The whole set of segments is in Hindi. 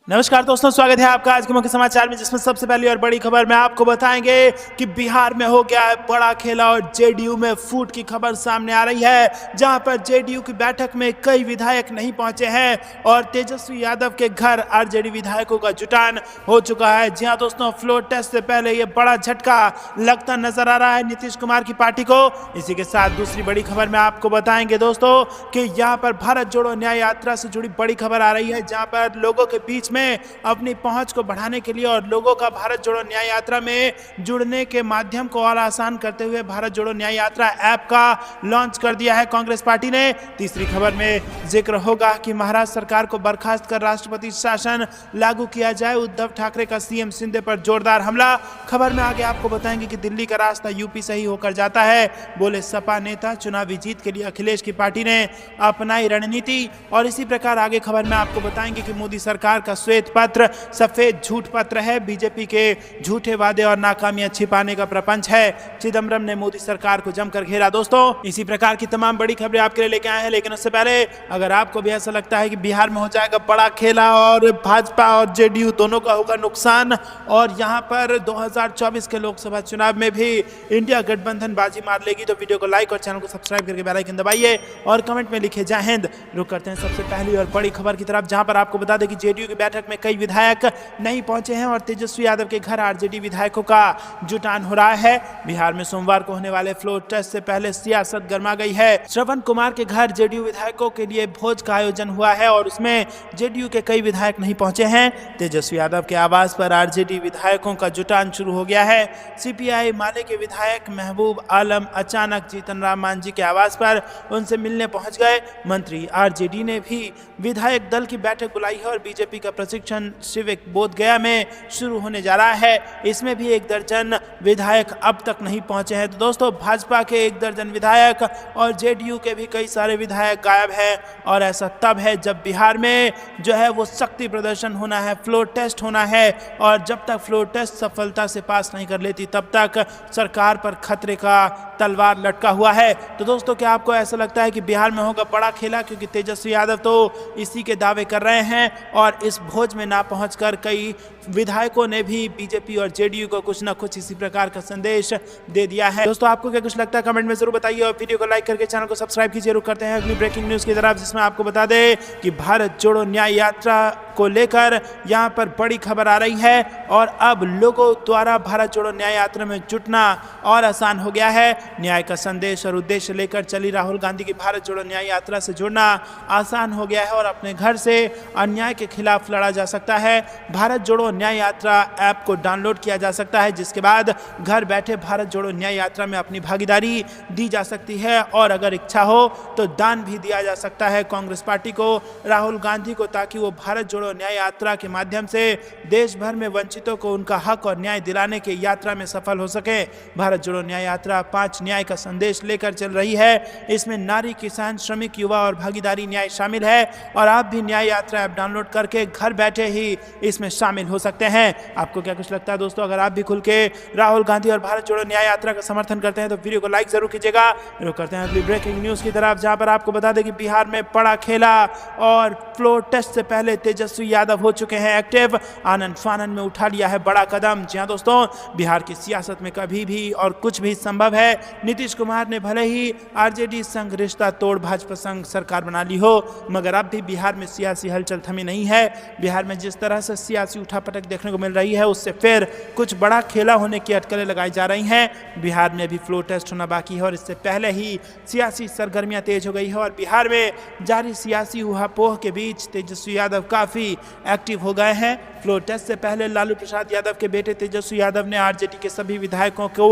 नमस्कार दोस्तों, स्वागत है आपका आज के मुख्य समाचार में, जिसमें सबसे पहली और बड़ी खबर में आपको बताएंगे कि बिहार में हो गया है बड़ा खेला और जेडीयू में फूट की खबर सामने आ रही है, जहां पर जेडीयू की बैठक में कई विधायक नहीं पहुंचे हैं और तेजस्वी यादव के घर आरजेडी विधायकों का जुटान हो चुका है। जी हां दोस्तों, फ्लोर टेस्ट से पहले ये बड़ा झटका लगता नजर आ रहा है नीतीश कुमार की पार्टी को। इसी के साथ दूसरी बड़ी खबर में आपको बताएंगे दोस्तों कि यहाँ पर भारत जोड़ो न्याय यात्रा से जुड़ी बड़ी खबर आ रही है, जहाँ पर लोगों के बीच में अपनी पहुंच को बढ़ाने के लिए और लोगों का भारत जोड़ो न्याय यात्रा में जुड़ने के माध्यम को और आसान करते हुए भारत जोड़ो न्याय यात्रा ऐप का लॉन्च कर दिया है कांग्रेस पार्टी ने। तीसरी खबर में जिक्र होगा कि महाराष्ट्र सरकार को बर्खास्त कर राष्ट्रपति शासन लागू किया जाए, उद्धव ठाकरे का सीएम शिंदे पर जोरदार हमला। खबर में आगे आपको बताएंगे कि दिल्ली का रास्ता यूपी से ही होकर जाता है, बोले सपा नेता। चुनावी जीत के लिए अखिलेश की पार्टी ने अपनाई रणनीति। और इसी प्रकार आगे खबर में आपको बताएंगे कि मोदी सरकार का श्वेत पत्र सफेद झूठ पत्र है, बीजेपी के झूठे वादे और नाकामियां छिपाने का प्रपंच है। चिदम्बरम ने मोदी सरकार को जमकर घेरा। दोस्तों, इसी प्रकार की तमाम बड़ी खबरें आपके लिए लेके आए हैं, लेकिन उससे पहले अगर आपको भी ऐसा लगता है कि बिहार में हो जाएगा बड़ा खेला और भाजपा और जेडीयू दोनों का होगा नुकसान और यहां पर 2024 के लोकसभा चुनाव में भी इंडिया गठबंधन बाजी मार लेगी, तो वीडियो को लाइक और चैनल को सब्सक्राइब करके बेल आइकन दबाइए और कमेंट में लिखे जय हिंद। रुक करते हैं सबसे पहली और बड़ी खबर की तरफ, जहां पर आपको बता दें कि जेडीयू की बैठक में कई विधायक नहीं पहुंचे हैं और तेजस्वी यादव के घर आरजेडी विधायकों का जुटान हो रहा है। बिहार में सोमवार को होने वाले फ्लोर टेस्ट से पहले सियासत गर्मा गई है। श्रवण कुमार के घर जेडीयू विधायकों के लिए भोज का आयोजन हुआ है और उसमें जेडीयू के कई विधायक नहीं पहुंचे हैं। तेजस्वी यादव के आवास पर आरजेडी विधायकों का जुटान शुरू हो गया है। सीपीआई माले के विधायक महबूब आलम अचानक जीतन राम मांझी के आवास पर उनसे मिलने पहुंच गए। मंत्री आरजेडी ने भी विधायक दल की बैठक बुलाई है और बीजेपी का प्रशिक्षण सिविक बोध गया में शुरू होने जा रहा है। इसमें भी 1 दर्जन विधायक अब तक नहीं पहुंचे हैं। तो दोस्तों, भाजपा के 1 दर्जन विधायक और जेडीयू के भी कई सारे विधायक गायब हैं और ऐसा तब है जब बिहार में जो है वो शक्ति प्रदर्शन होना है, फ्लोर टेस्ट होना है और जब तक फ्लोर टेस्ट सफलता से पास नहीं कर लेती तब तक सरकार पर खतरे का तलवार लटका हुआ है। तो दोस्तों, क्या आपको ऐसा लगता है कि बिहार में होगा बड़ा खेला, क्योंकि तेजस्वी यादव तो इसी के दावे कर रहे हैं और इस भोज में ना पहुंचकर कई विधायकों ने भी बीजेपी और जेडीयू को कुछ ना कुछ इसी प्रकार का संदेश दे दिया है। दोस्तों, आपको क्या कुछ लगता है कमेंट में जरूर बताइए और वीडियो को लाइक करके चैनल को सब्सक्राइब कीजिए। रुक करते हैं अगली ब्रेकिंग न्यूज की तरफ, जिसमें आपको बता दें कि भारत जोड़ो न्याय यात्रा को लेकर यहां पर बड़ी खबर आ रही है और अब लोगों द्वारा भारत जोड़ो न्याय यात्रा में जुटना और आसान हो गया है। न्याय का संदेश और उद्देश्य लेकर चली राहुल गांधी की भारत जोड़ो न्याय यात्रा से जुड़ना आसान हो गया है और अपने घर से अन्याय के खिलाफ लड़ा जा सकता है। भारत जोड़ो न्याय यात्रा ऐप को डाउनलोड किया जा सकता है, जिसके बाद घर बैठे भारत जोड़ो न्याय यात्रा में अपनी भागीदारी दी जा सकती है और अगर इच्छा हो तो दान भी दिया जा सकता है कांग्रेस पार्टी को, राहुल गांधी को, ताकि वो भारत जोड़ो न्याय यात्रा के माध्यम से देश भर में वंचितों को उनका हक और न्याय दिलाने की यात्रा में सफल हो सके। भारत जोड़ो न्याय यात्रा 5 न्याय का संदेश लेकर चल रही है। इसमें नारी, किसान, श्रमिक, युवा और भागीदारी न्याय शामिल है और आप भी न्याय यात्रा ऐप डाउनलोड करके घर बैठे ही इसमें शामिल हो सकते हैं। आपको क्या कुछ लगता है दोस्तों? अगर आप भी खुल के राहुल गांधी और भारत जोड़ो न्याय यात्रा का समर्थन करते हैं तो वीडियो को लाइक जरूर कीजिएगा। रुक करते हैं अगली ब्रेकिंग न्यूज की तरफ, जहां पर आपको बता दें कि बिहार में बड़ा खेला और फ्लोर टेस्ट से पहले तेजस्वी यादव हो चुके हैं एक्टिव। आनंद फानन में उठा लिया है बड़ा कदम। जी हां दोस्तों, बिहार की सियासत में कभी भी और कुछ भी संभव है। नीतीश कुमार ने भले ही आरजेडी संग रिश्ता तोड़ भाजपा संग सरकार बना ली हो, मगर अब भी बिहार में सियासी हलचल थमी नहीं है। बिहार में जिस तरह से सियासी उठापटक देखने को मिल रही है, उससे फिर कुछ बड़ा खेला होने की अटकलें लगाई जा रही हैं। बिहार में भी फ्लोर टेस्ट होना बाकी है और इससे पहले ही सियासी सरगर्मियां तेज हो गई है और बिहार में जारी सियासी उहापोह के बीच तेजस्वी यादव काफी एक्टिव हो गए हैं। फ्लोर टेस्ट से पहले लालू प्रसाद यादव के बेटे तेजस्वी यादव ने आरजेडी के सभी विधायकों को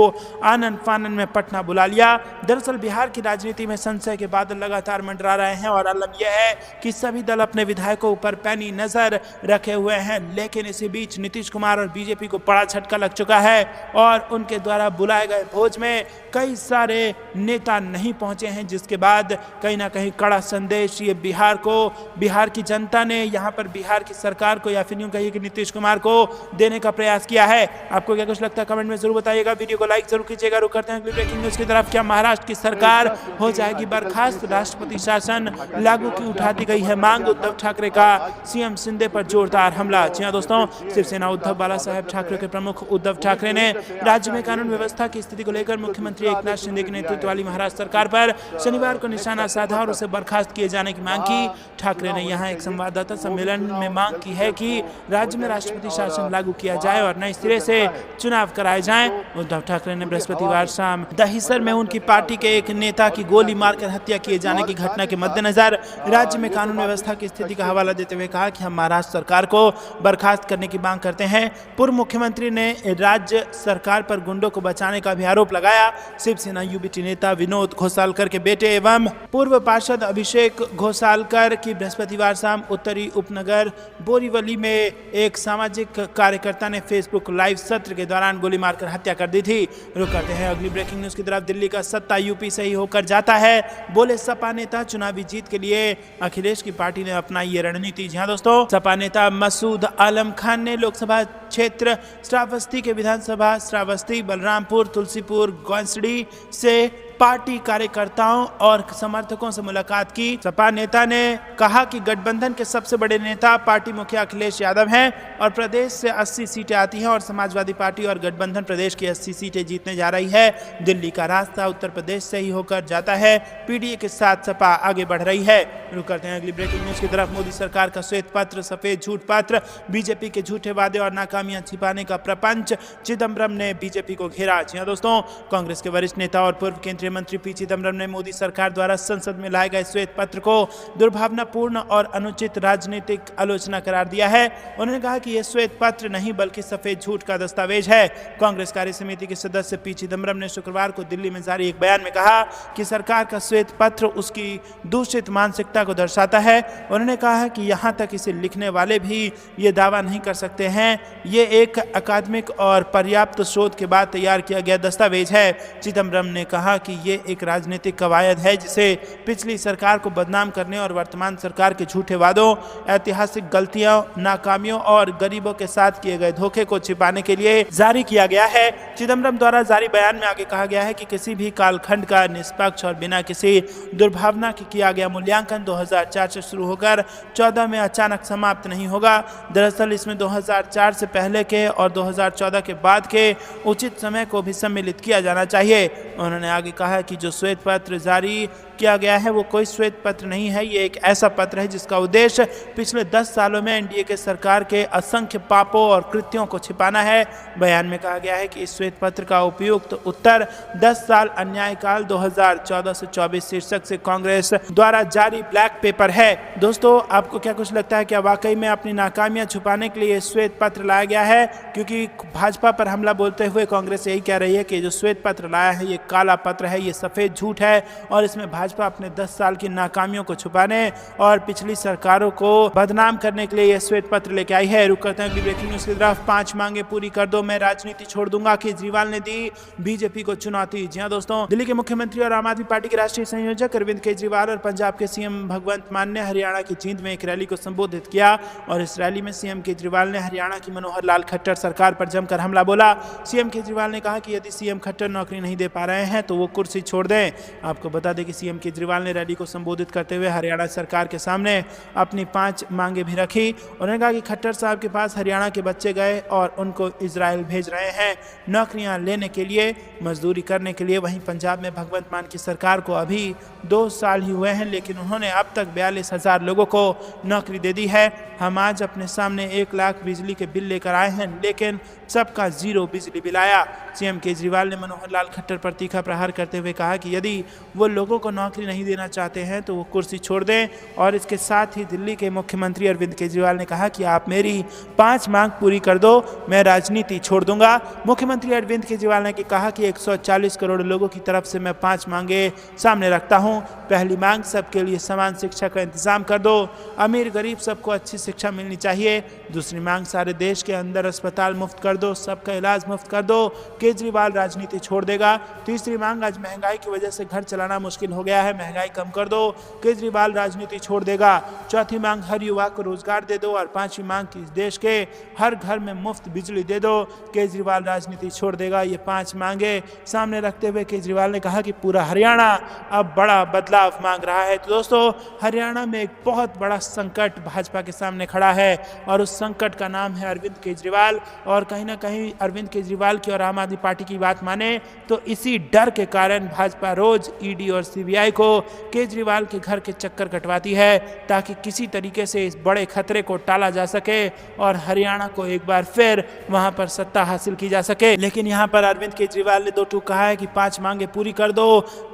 आनंद फानन में पटना बुला लिया। दरअसल बिहार की राजनीति में संशय के बादल लगातार मंडरा रहे हैं और आलम यह है कि सभी दल अपने विधायकों पर पैनी नजर रखे हुए हैं, लेकिन इसी बीच नीतीश कुमार और बीजेपी को बड़ा झटका लग चुका है और उनके द्वारा बुलाए गए भोज में कई सारे नेता नहीं पहुंचे हैं, जिसके बाद कहीं ना कहीं कड़ा संदेश ये बिहार की जनता ने, यहाँ पर बिहार की सरकार को या फिर यूं कहिए कि नीतीश कुमार को देने का प्रयास किया है। आपको क्या कुछ लगता है कमेंट में जरूर बताइएगा। वीडियो को लाइक जरूर कीजिएगा। रुक करते हैं अगली ब्रेकिंग न्यूज की तरफ। क्या महाराष्ट्र की सरकार हो जाएगी बर्खास्त? राष्ट्रपति शासन लागू की उठा दी गई है मांग। उद्धव ठाकरे का सीएम शिंदे पर जोरदार हमला। जी हां दोस्तों, शिवसेना उद्धव बाला साहेब ठाकरे के प्रमुख उद्धव ठाकरे ने राज्य में कानून व्यवस्था की स्थिति को लेकर मुख्यमंत्री एकनाथ शिंदे के नेतृत्व वाली महाराष्ट्र सरकार पर शनिवार को निशाना साधा और उसे बर्खास्त किए जाने की मांग की। ठाकरे ने यहां एक संवाददाता सम्मेलन में मांग की है कि राज्य में राष्ट्रपति शासन लागू किया जाए और नए सिरे से चुनाव कराए जाएं। उद्धव ठाकरे ने बृहस्पतिवार शाम दहिसर में उनकी पार्टी के एक नेता की गोली मारकर हत्या किए जाने की घटना के मद्देनजर राज्य में कानून व्यवस्था की स्थिति का हवाला देते हुए कहा कि हम महाराष्ट्र सरकार को बर्खास्त करने की मांग करते हैं। पूर्व मुख्यमंत्री ने राज्य सरकार पर गुंडों को बचाने का भी आरोप लगाया। शिवसेना यूबीटी नेता विनोद घोसालकर के बेटे एवं पूर्व पार्षद अभिषेक घोसालकर की बृहस्पतिवार शाम उत्तरी उपनगर बोरीवली में एक सामाजिक कार्यकर्ता ने फेसबुक लाइव सत्र के दौरान गोली मारकर हत्या कर दी थी। रुक करते हैं अगली ब्रेकिंग न्यूज की तरफ। दिल्ली का सत्ता यूपी से ही होकर जाता है, बोले सपा नेता। चुनावी जीत के लिए अखिलेश की पार्टी ने अपनाई ये रणनीति। जी हां दोस्तों, सपा नेता मसूद आलम खान ने लोकसभा क्षेत्र श्रावस्ती के विधानसभा श्रावस्ती, बलरामपुर, तुलसीपुर, गोंसडी से पार्टी कार्यकर्ताओं और समर्थकों से मुलाकात की। सपा नेता ने कहा कि गठबंधन के सबसे बड़े नेता पार्टी मुखिया अखिलेश यादव हैं और प्रदेश से 80 सीटें आती हैं और समाजवादी पार्टी और गठबंधन प्रदेश की 80 सीटें जीतने जा रही है। दिल्ली का रास्ता उत्तर प्रदेश से ही होकर जाता है। पीडीए के साथ सपा आगे बढ़ रही है। रुक करते हैं अगली ब्रेकिंग न्यूज की तरफ। मोदी सरकार का श्वेत पत्र, सफेद झूठ पत्र, बीजेपी के झूठे वादे और नाकामियां छिपाने का प्रपंच। चिदम्बरम ने बीजेपी को घेरा। जी हां दोस्तों, कांग्रेस के वरिष्ठ नेता और पूर्व केंद्रीय मंत्री पी चिदम्बरम ने मोदी सरकार द्वारा संसद में लाए गए श्वेत पत्र को दुर्भावनापूर्ण और अनुचित राजनीतिक आलोचना करार दिया है। उन्होंने कहा कि यह श्वेत पत्र नहीं बल्कि सफेद झूठ का दस्तावेज है। कांग्रेस कार्य समिति के सदस्य पी चिदम्बरम ने शुक्रवार को दिल्ली में जारी एक बयान में कहा कि सरकार का श्वेत पत्र उसकी दूषित मानसिकता को दर्शाता है। उन्होंने कहा कि यहां तक इसे लिखने वाले भी ये दावा नहीं कर सकते हैं। ये एक अकादमिक और पर्याप्त शोध के बाद तैयार किया गया दस्तावेज है। चिदम्बरम ने कहा कि ये एक राजनीतिक कवायद है जिसे पिछली सरकार को बदनाम करने और वर्तमान सरकार के झूठे वादों, ऐतिहासिक गलतियों, नाकामियों और गरीबों के साथ किए गए धोखे को छिपाने के लिए जारी किया गया है। चिदम्बरम द्वारा जारी बयान में आगे कहा गया है कि किसी भी कालखंड का निष्पक्ष और बिना किसी दुर्भावना के किया गया मूल्यांकन 2004 से शुरू होकर 14 में अचानक समाप्त नहीं होगा। दरअसल इसमें 2004 से पहले के और 2014 के बाद के उचित समय को भी सम्मिलित किया जाना चाहिए। उन्होंने आगे कहा कि जो श्वेत पत्र जारी किया गया है वो कोई श्वेत पत्र नहीं है, ये एक ऐसा पत्र है जिसका उद्देश्य पिछले 10 सालों में एनडीए के सरकार के असंख्य पापों और कृत्यों को छिपाना है। बयान में कहा गया है कि इस श्वेत पत्र का उपयुक्त उत्तर 10 साल अन्यायकाल 2014 से 24 शीर्षक से कांग्रेस द्वारा जारी ब्लैक पेपर है। दोस्तों, आपको क्या कुछ लगता है, क्या वाकई में अपनी नाकामियां छुपाने के लिए श्वेत पत्र लाया गया है? क्योंकि भाजपा पर हमला बोलते हुए कांग्रेस यही कह रही है कि जो श्वेत पत्र लाया है ये काला पत्र है, ये सफेद झूठ है और इसमें भाजपा अपने 10 साल की नाकामियों को छुपाने और पिछली सरकारों को बदनाम करने के लिए यह श्वेत पत्र लेके आई है। रुक करते हैं अगली ब्रेकिंग न्यूज की तरफ। 5 मांगे पूरी कर दो, मैं राजनीति छोड़ दूंगा, केजरीवाल ने दी बीजेपी को चुनौती। जी हां दोस्तों, दिल्ली के मुख्यमंत्री और आम आदमी पार्टी के राष्ट्रीय संयोजक अरविंद केजरीवाल और पंजाब के सीएम भगवंत मान ने हरियाणा की जींद में एक रैली को संबोधित किया और इस रैली में सीएम केजरीवाल ने हरियाणा की मनोहर लाल खट्टर सरकार पर जमकर हमला बोला। सीएम केजरीवाल ने कहा कि यदि सीएम खट्टर नौकरी नहीं दे पा रहे हैं तो वो कुर्सी छोड़ दें। आपको बता दें कि सीएम केजरीवाल ने रैली को संबोधित करते हुए हरियाणा सरकार के सामने अपनी 5 मांगे भी रखी। उन्होंने कहा कि खट्टर साहब के पास हरियाणा के बच्चे गए और उनको इजराइल भेज रहे हैं नौकरियां लेने के लिए, मजदूरी करने के लिए। वहीं पंजाब में भगवंत मान की सरकार को अभी 2 साल ही हुए हैं लेकिन उन्होंने अब तक 42,000 लोगों को नौकरी दे दी है। हम आज अपने सामने 1 लाख बिजली के बिल लेकर आए हैं लेकिन सबका 0 बिजली बिल आया। सीएम केजरीवाल ने मनोहर लाल खट्टर पर तीखा प्रहार करते हुए कहा कि यदि वो लोगों को नौकरी नहीं देना चाहते हैं तो वो कुर्सी छोड़ दें। और इसके साथ ही दिल्ली के मुख्यमंत्री अरविंद केजरीवाल ने कहा कि आप मेरी 5 मांग पूरी कर दो, मैं राजनीति छोड़ दूंगा। मुख्यमंत्री अरविंद केजरीवाल ने कहा कि 140 करोड़ लोगों की तरफ से मैं 5 मांगे सामने रखता हूं। पहली मांग, सबके लिए समान शिक्षा का इंतजाम कर दो, अमीर गरीब सबको अच्छी शिक्षा मिलनी चाहिए। दूसरी मांग, सारे देश के अंदर अस्पताल मुफ्त कर दो, सबका इलाज मुफ्त कर दो, केजरीवाल राजनीति छोड़ देगा। तीसरी मांग, आज महंगाई की वजह से घर चलाना मुश्किल हो गया गया है, महंगाई कम कर दो, केजरीवाल राजनीति छोड़ देगा। चौथी मांग, हर युवा को रोजगार दे दो। और पांचवी मांग की देश के हर घर में मुफ्त बिजली दे दो, केजरीवाल राजनीति छोड़ देगा। ये 5 मांगे सामने रखते हुए केजरीवाल ने कहा कि पूरा हरियाणा अब बड़ा बदलाव मांग रहा है। तो दोस्तों, हरियाणा में एक बहुत बड़ा संकट भाजपा के सामने खड़ा है और उस संकट का नाम है अरविंद केजरीवाल। और कहीं ना कहीं अरविंद केजरीवाल की और आम आदमी पार्टी की बात माने तो इसी डर के कारण भाजपा रोज ईडी और सीबीआई को केजरीवाल के घर के चक्कर कटवाती है ताकि किसी तरीके से इस बड़े खतरे को टाला जा सके और हरियाणा को एक बार फिर वहां पर सत्ता हासिल की जा सके। लेकिन यहाँ पर अरविंद केजरीवाल ने 2 टूक कहा है कि 5 मांगे पूरी कर दो,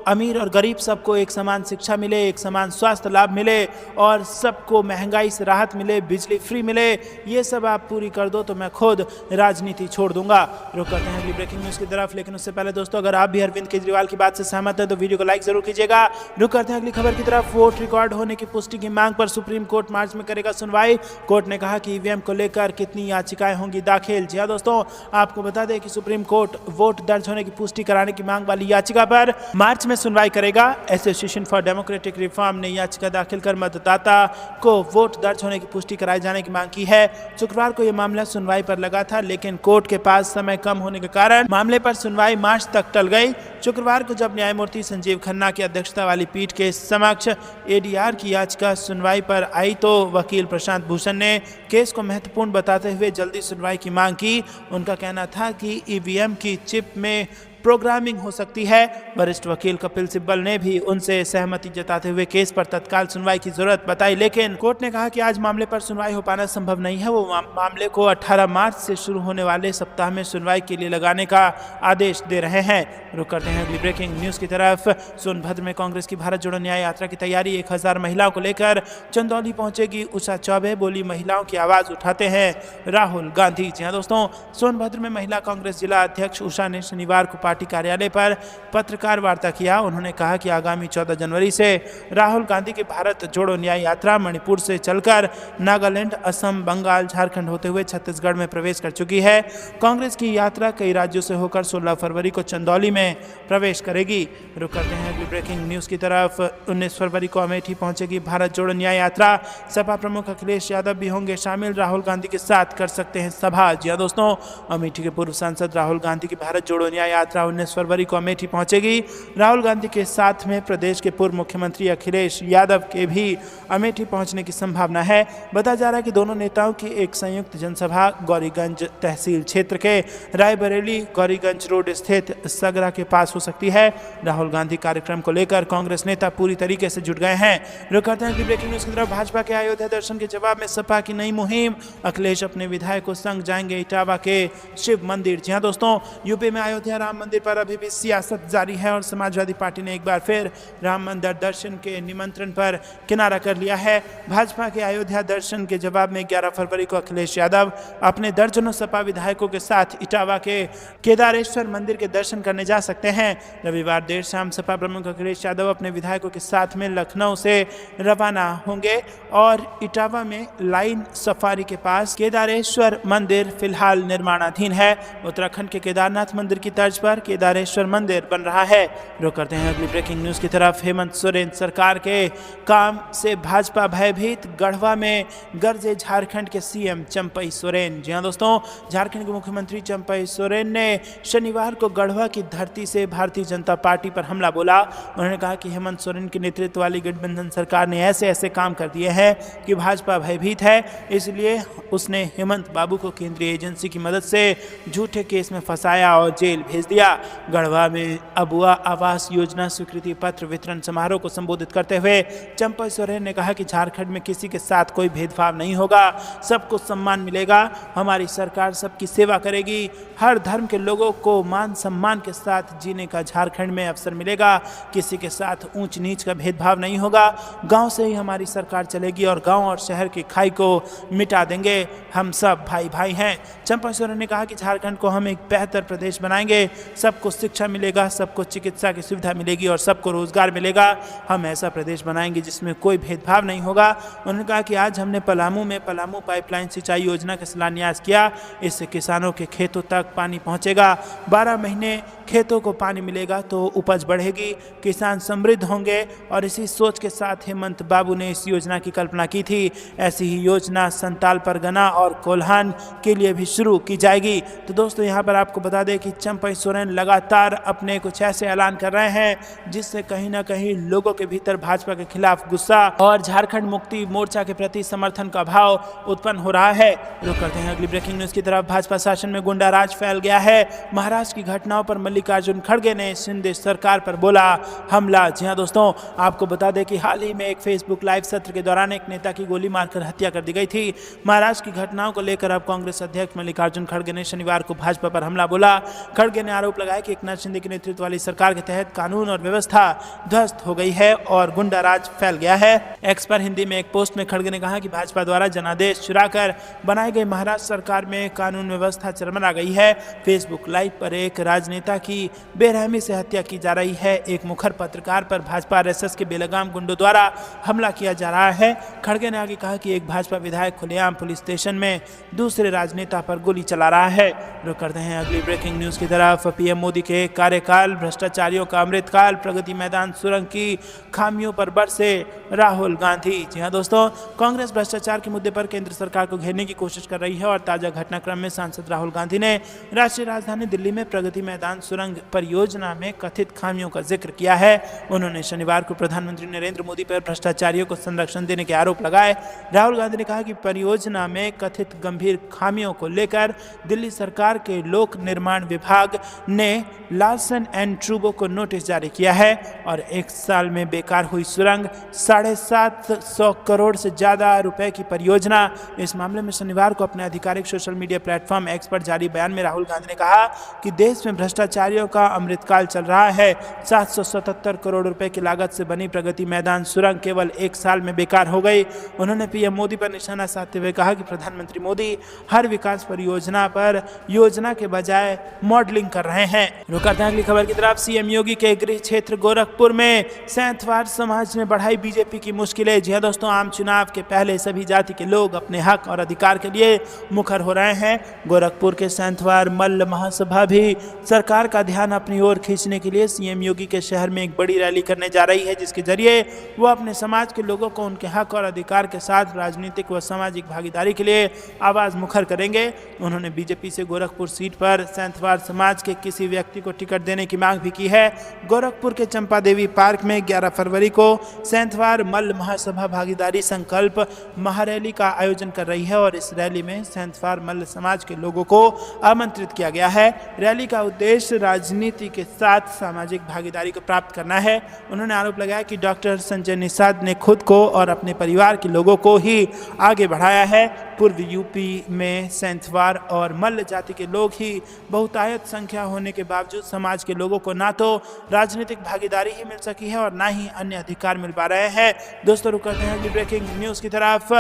अमीर और गरीब सबको एक समान शिक्षा मिले, एक समान स्वास्थ्य लाभ मिले और सबको महंगाई से राहत मिले, बिजली फ्री मिले, ये सब आप पूरी कर दो तो मैं खुद राजनीति छोड़ दूंगा। रुक करते हैं अगली ब्रेकिंग न्यूज की तरफ, लेकिन उससे पहले दोस्तों, अगर आप भी अरविंद केजरीवाल की बात से सहमत हैं तो वीडियो को लाइक जरूर कीजिएगा। रुक करते हैं अगली खबर की तरफ। वोट रिकॉर्ड होने की पुष्टि की मांग पर सुप्रीम कोर्ट मार्च में करेगा सुनवाई। कोर्ट ने कहा कि ईवीएम को लेकर कितनी याचिकाएं होंगी दाखिल। जी हाँ दोस्तों, आपको बता दें कि सुप्रीम कोर्ट वोट दर्ज होने की पुष्टि कराने की मांग वाली याचिका पर मार्च में सुनवाई करेगा। एसोसिएशन फॉर डेमोक्रेटिक रिफॉर्म ने याचिका दाखिल कर मतदाता को वोट दर्ज होने की पुष्टि कराए जाने की मांग की है। शुक्रवार को यह मामला सुनवाई पर लगा था, लेकिन कोर्ट के पास समय कम होने के कारण मामले पर सुनवाई मार्च तक टल गई। शुक्रवार को जब न्यायमूर्ति संजीव खन्ना की अध्यक्षता वाली पीठ के समक्ष एडीआर की याचिका सुनवाई पर आई तो वकील प्रशांत भूषण ने केस को महत्वपूर्ण बताते हुए जल्दी सुनवाई की मांग की। उनका कहना था कि ईवीएम की चिप में प्रोग्रामिंग हो सकती है। वरिष्ठ वकील कपिल सिब्बल ने भी उनसे सहमति जताते हुए केस पर तत्काल सुनवाई की जरूरत बताई, लेकिन कोर्ट ने कहा कि आज मामले पर सुनवाई हो पाना संभव नहीं है। वो मामले को 18 मार्च से शुरू होने वाले सप्ताह में सुनवाई के लिए लगाने का आदेश दे रहे हैं। रुक करते हैं अगली ब्रेकिंग न्यूज की तरफ। सोनभद्र में कांग्रेस की भारत जोड़ो न्याय यात्रा की तैयारी। 1000 महिलाओं को लेकर चंदौली पहुंचेगी उषा चौबे। बोली, महिलाओं की आवाज उठाते हैं राहुल गांधी। जी हाँ दोस्तों, सोनभद्र में महिला कांग्रेस जिला अध्यक्ष उषा ने शनिवार को पार्टी कार्यालय पर पत्रकार वार्ता किया। उन्होंने कहा कि आगामी 14 जनवरी से राहुल गांधी की भारत जोड़ो न्याय यात्रा मणिपुर से चलकर नागालैंड, असम, बंगाल, झारखंड होते हुए छत्तीसगढ़ में प्रवेश कर चुकी है। कांग्रेस की यात्रा कई राज्यों से होकर 16 फरवरी को चंदौली में प्रवेश करेगी। रुक करते हैं अगली ब्रेकिंग न्यूज की तरफ। 19 फरवरी को अमेठी पहुंचेगी भारत जोड़ो न्याय यात्रा। सपा प्रमुख अखिलेश यादव भी होंगे शामिल। राहुल गांधी के साथ कर सकते हैं सभा। जी हाँ दोस्तों, अमेठी के पूर्व सांसद राहुल गांधी की भारत जोड़ो न्याय यात्रा 19 फरवरी को अमेठी पहुंचेगी। राहुल गांधी के साथ में प्रदेश के पूर्व मुख्यमंत्री अखिलेश यादव के भी अमेठी पहुंचने की संभावना है। बताया जा रहा है कि दोनों नेताओं की एक संयुक्त जनसभा गौरीगंज तहसील क्षेत्र के रायबरेली गौरीगंज रोड स्थित सगरा के पास हो सकती है। राहुल गांधी कार्यक्रम को लेकर कांग्रेस नेता पूरी तरीके से जुट गए हैं। रुक करते हैं ब्रेकिंग न्यूज की तरफ। भाजपा के अयोध्या दर्शन के जवाब में सपा की नई मुहिम। अखिलेश अपने विधायकों संग जाएंगे इटावा के शिव मंदिर। जी हाँ दोस्तों, यूपी में अयोध्या राम मंदिर पर अभी भी सियासत जारी है और समाजवादी पार्टी ने एक बार फिर राम मंदिर दर्शन के निमंत्रण पर किनारा कर लिया है। भाजपा के अयोध्या दर्शन के जवाब में 11 फरवरी को अखिलेश यादव अपने दर्जनों सपा विधायकों के साथ इटावा के केदारेश्वर मंदिर के दर्शन करने जा सकते हैं। रविवार देर शाम सपा प्रमुख अखिलेश यादव अपने विधायकों के साथ में लखनऊ से रवाना होंगे और इटावा में लाइन सफारी के पास केदारेश्वर मंदिर फिलहाल निर्माणाधीन है। उत्तराखंड के केदारनाथ मंदिर की तर्ज पर केदारेश्वर मंदिर बन रहा है। रुक करते हैं अगली ब्रेकिंग न्यूज की तरफ। हेमंत सोरेन सरकार के काम से भाजपा भयभीत। गढ़वा में गरजे झारखंड के सीएम चंपई सोरेन। जी हाँ दोस्तों, झारखंड के मुख्यमंत्री चंपई सोरेन ने शनिवार को गढ़वा की धरती से भारतीय जनता पार्टी पर हमला बोला। उन्होंने कहा कि हेमंत सोरेन के नेतृत्व वाली गठबंधन सरकार ने ऐसे ऐसे काम कर दिए हैं कि भाजपा भयभीत है, इसलिए उसने हेमंत बाबू को केंद्रीय एजेंसी की मदद से झूठे केस में फंसाया और जेल भेज दिया। गढ़वा में अबुआ आवास योजना स्वीकृति पत्र वितरण समारोह को संबोधित करते हुए चंपई सोरेन ने कहा कि झारखंड में किसी के साथ कोई भेदभाव नहीं होगा, सबको सम्मान मिलेगा। हमारी सरकार सबकी सेवा करेगी। हर धर्म के लोगों को मान सम्मान के साथ जीने का झारखंड में अवसर मिलेगा। किसी के साथ ऊंच नीच का भेदभाव नहीं होगा। गांव से ही हमारी सरकार चलेगी और गांव और शहर की खाई को मिटा देंगे। हम सब भाई भाई हैं। चंपई सोरेन ने कहा कि झारखंड को हम एक बेहतर प्रदेश बनाएंगे। सबको शिक्षा मिलेगा, सबको चिकित्सा की सुविधा मिलेगी और सबको रोजगार मिलेगा। हम ऐसा प्रदेश बनाएंगे जिसमें कोई भेदभाव नहीं होगा। उन्होंने कहा कि आज हमने पलामू में पलामू पाइपलाइन सिंचाई योजना का शिलान्यास किया। इससे किसानों के खेतों तक पानी पहुंचेगा। 12 महीने खेतों को पानी मिलेगा तो उपज बढ़ेगी, किसान समृद्ध होंगे। और इसी सोच के साथ हेमंत बाबू ने इस योजना की कल्पना की थी। ऐसी ही योजना संताल परगना और कोल्हान के लिए भी शुरू की जाएगी। तो दोस्तों, यहाँ पर आपको बता दें कि चंपई सोरेन लगातार अपने कुछ ऐसे ऐलान कर रहे हैं जिससे कहीं ना कहीं लोगों के भीतर भाजपा के खिलाफ गुस्सा और झारखंड मुक्ति मोर्चा के प्रति समर्थन का भाव उत्पन्न हो रहा है। रुक करते हैं अगली ब्रेकिंग न्यूज की तरफ। भाजपा शासन में गुंडा राज फैल गया है। महाराष्ट्र की घटनाओं पर मल्लिकार्जुन खड़गे ने शिंदे सरकार पर बोला हमला। जी हां दोस्तों, आपको बता दें कि हाल ही में एक फेसबुक लाइव सत्र के दौरान एक नेता की गोली मारकर हत्या कर दी गई थी। महाराष्ट्र की घटनाओं को लेकर अब कांग्रेस अध्यक्ष मल्लिकार्जुन खड़गे ने शनिवार को भाजपा पर हमला बोला। खड़गे ने आरोप लगाया कि एकनाथ शिंदे के नेतृत्व वाली सरकार के तहत कानून और व्यवस्था ध्वस्त हो गई है और गुंडा राज फैल गया है। एक्स पर हिंदी में एक पोस्ट में खड़गे ने कहा कि भाजपा द्वारा जनादेश चुराकर बनाई गई महाराष्ट्र सरकार में कानून व्यवस्था चरमरा गई है। फेसबुक लाइव पर एक राजनेता की बेरहमी से हत्या की जा रही है। एक मुखर पत्रकार पर भाजपा आरएसएस के बेलगाम गुंडों द्वारा हमला किया जा रहा है। खड़गे ने आगे कहा कि एक भाजपा विधायक खुलेआम पुलिस स्टेशन में दूसरे राजनेता पर गोली चला रहा है। रुक करते हैं अगली ब्रेकिंग न्यूज की तरफ। पीएम मोदी के कार्यकाल भ्रष्टाचारियों का अमृतकाल, प्रगति मैदान सुरंग की खामियों पर बरसे राहुल गांधी। जी हां दोस्तों, कांग्रेस भ्रष्टाचार के मुद्दे पर केंद्र सरकार को घेरने की कोशिश कर रही है और ताजा घटनाक्रम में सांसद राहुल गांधी ने राष्ट्रीय राजधानी दिल्ली में प्रगति मैदान सुरंग परियोजना में कथित खामियों का जिक्र किया है। उन्होंने शनिवार को प्रधानमंत्री नरेंद्र मोदी पर भ्रष्टाचारियों को संरक्षण देने के आरोप लगाए। राहुल गांधी ने कहा कि परियोजना में कथित गंभीर खामियों को लेकर दिल्ली सरकार के लोक निर्माण विभाग ने लार्सन एंड ट्रूबो को नोटिस जारी किया है और एक साल में बेकार हुई सुरंग 750 करोड़ से ज्यादा रुपए की परियोजना। इस मामले में शनिवार को अपने आधिकारिक सोशल मीडिया प्लेटफॉर्म एक्स पर जारी बयान में राहुल गांधी ने कहा कि देश में भ्रष्टाचारियों का अमृतकाल चल रहा है। 777 करोड़ रुपए की लागत से बनी प्रगति मैदान सुरंग केवल एक साल में बेकार हो गई। उन्होंने पीएम मोदी पर निशाना साधते हुए कहा कि प्रधानमंत्री मोदी हर विकास परियोजना पर योजना के बजाय मॉडलिंग कर रहे हैं। रुकते हैं अगली खबर की तरफ। सीएम योगी के गृह क्षेत्र गोरखपुर में सैंथवार समाज ने बढ़ाई बीजेपी की मुश्किलें। जी हां दोस्तों, आम चुनाव के पहले सभी जाति के लोग अपने हक और अधिकार के लिए मुखर हो रहे हैं। गोरखपुर के सैंथवार मल्ल महासभा भी सरकार का ध्यान अपनी ओर खींचने के लिए सीएम योगी के शहर में एक बड़ी रैली करने जा रही है, जिसके जरिए वो अपने समाज के लोगों को उनके हक और अधिकार के साथ राजनीतिक व सामाजिक भागीदारी के लिए आवाज मुखर करेंगे। उन्होंने बीजेपी से गोरखपुर सीट पर सैंथवार समाज के किसी व्यक्ति को टिकट देने की मांग भी की है। गोरखपुर के चंपा देवी पार्क में 11 फरवरी को सैंथवार मल्ल महासभा भागीदारी संकल्प महारैली का आयोजन कर रही है और इस रैली में सैंथवार मल्ल समाज के लोगों को आमंत्रित किया गया है। रैली का उद्देश्य राजनीति के साथ सामाजिक भागीदारी को प्राप्त करना है। उन्होंने आरोप लगाया कि डॉक्टर संजय निषाद ने खुद को और अपने परिवार के लोगों को ही आगे बढ़ाया है। पूर्व यूपी में सैंथवार और मल्ल जाति के लोग ही बहुतायत संख्या होने के बावजूद समाज के लोगों को ना तो राजनीतिक भागीदारी ही मिल सकी है और ना ही अन्य अधिकार मिल पा रहे हैं। दोस्तों, रुक करते हैं अगली ब्रेकिंग न्यूज की तरफ।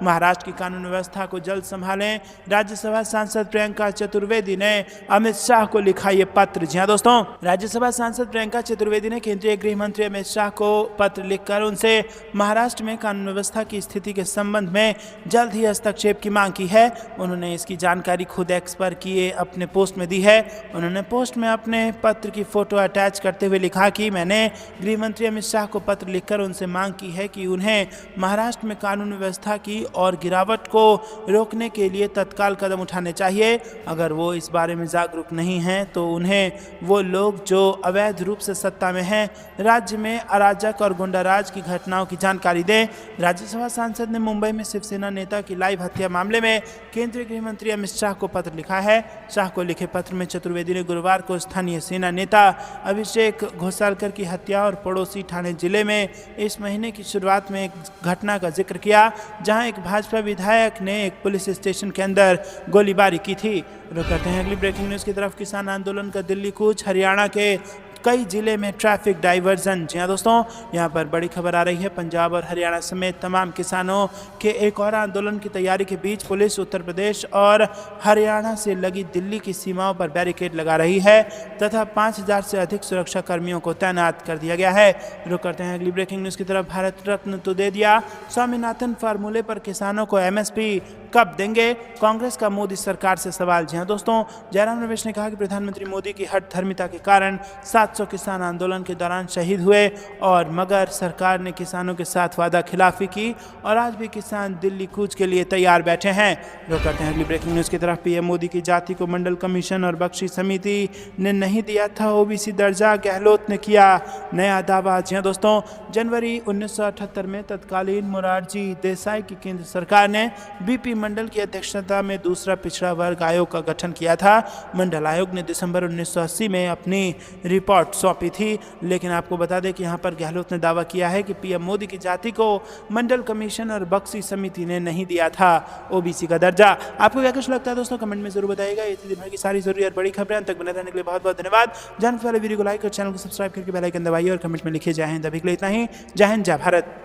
महाराष्ट्र की कानून व्यवस्था को जल्द संभालें, राज्यसभा सांसद प्रियंका चतुर्वेदी ने अमित शाह को लिखा ये पत्र। जी हां दोस्तों, राज्यसभा सांसद प्रियंका चतुर्वेदी ने केंद्रीय गृह मंत्री अमित शाह को पत्र लिखकर उनसे महाराष्ट्र में कानून व्यवस्था की स्थिति के संबंध में जल्द ही हस्तक्षेप की मांग की है। उन्होंने इसकी जानकारी खुद एक्स पर किए अपने पोस्ट में दी है। उन्होंने पोस्ट में अपने पत्र की फोटो अटैच करते हुए लिखा कि मैंने गृह मंत्री अमित शाह को पत्र लिखकर उनसे मांग की है कि उन्हें महाराष्ट्र में कानून व्यवस्था की और गिरावट को रोकने के लिए तत्काल कदम उठाने चाहिए। अगर वो इस बारे में जागरूक नहीं हैं तो उन्हें वो लोग जो अवैध रूप से सत्ता में हैं राज्य में अराजक और गुंडाराज की घटनाओं की जानकारी दें। राज्यसभा सांसद ने मुंबई में शिवसेना नेता की लाइव हत्या मामले में केंद्रीय गृह मंत्री अमित शाह को पत्र लिखा है। शाह को लिखे पत्र में चतुर्वेदी ने गुरुवार को स्थानीय सेना नेता अभिषेक घोसालकर की हत्या और पड़ोसी ठाणे जिले में इस महीने की शुरुआत में एक घटना का जिक्र किया जहां एक भाजपा विधायक ने एक पुलिस स्टेशन के अंदर गोलीबारी की थी। रुक करते हैं अगली ब्रेकिंग न्यूज की तरफ। किसान आंदोलन का दिल्ली कूच। हरियाणा के कई जिले में ट्रैफिक डाइवर्जन। जी हाँ दोस्तों, यहाँ पर बड़ी खबर आ रही है। पंजाब और हरियाणा समेत तमाम किसानों के एक और आंदोलन की तैयारी के बीच पुलिस उत्तर प्रदेश और हरियाणा से लगी दिल्ली की सीमाओं पर बैरिकेड लगा रही है तथा 5000 से अधिक सुरक्षा कर्मियों को तैनात कर दिया गया है। रुक करते हैं अगली ब्रेकिंग न्यूज़ की तरफ। भारत रत्न तो दे दिया, स्वामीनाथन फार्मूले पर किसानों को एमएसपी कब देंगे, कांग्रेस का मोदी सरकार से सवाल। जी हाँ दोस्तों, जयराम रमेश ने कहा कि प्रधानमंत्री मोदी की हठ धर्मिता के कारण 700 किसान आंदोलन के दौरान शहीद हुए और मगर सरकार ने किसानों के साथ वादा खिलाफी की और आज भी किसान दिल्ली कूच के लिए तैयार बैठे हैं। रुक करते हैं अगली ब्रेकिंग न्यूज़ की तरफ। पीएम मोदी की जाति को मंडल कमीशन और बख्शी समिति ने नहीं दिया था ओबीसी दर्जा, गहलोत ने किया नया दावा। जी हाँ दोस्तों, जनवरी 1978 में तत्कालीन मोरारजी देसाई की केंद्र सरकार ने बीपी मंडल की अध्यक्षता में दूसरा पिछड़ा वर्ग आयोग का गठन किया था। मंडल आयोग ने दिसंबर 1980 में अपनी रिपोर्ट सौंपी थी, लेकिन आपको बता दें कि यहाँ पर गहलोत ने दावा किया है कि पीएम मोदी की जाति को मंडल कमीशन और बख्शी समिति ने नहीं दिया था ओबीसी का दर्जा। आपको क्या कुछ लगता है दोस्तों, कमेंट में जरूर बताइएगा। ये थी दिन भर की सारी जरूरी और बड़ी खबरें। अंत तक बने रहने के लिए बहुत बहुत धन्यवाद। जानने वाले वीडियो को लाइक और चैनल को सब्सक्राइब करके बेल आइकन दबाइए और कमेंट में लिखिए जय हिंद। अभी के लिए इतना ही। जय हिंद, जय भारत।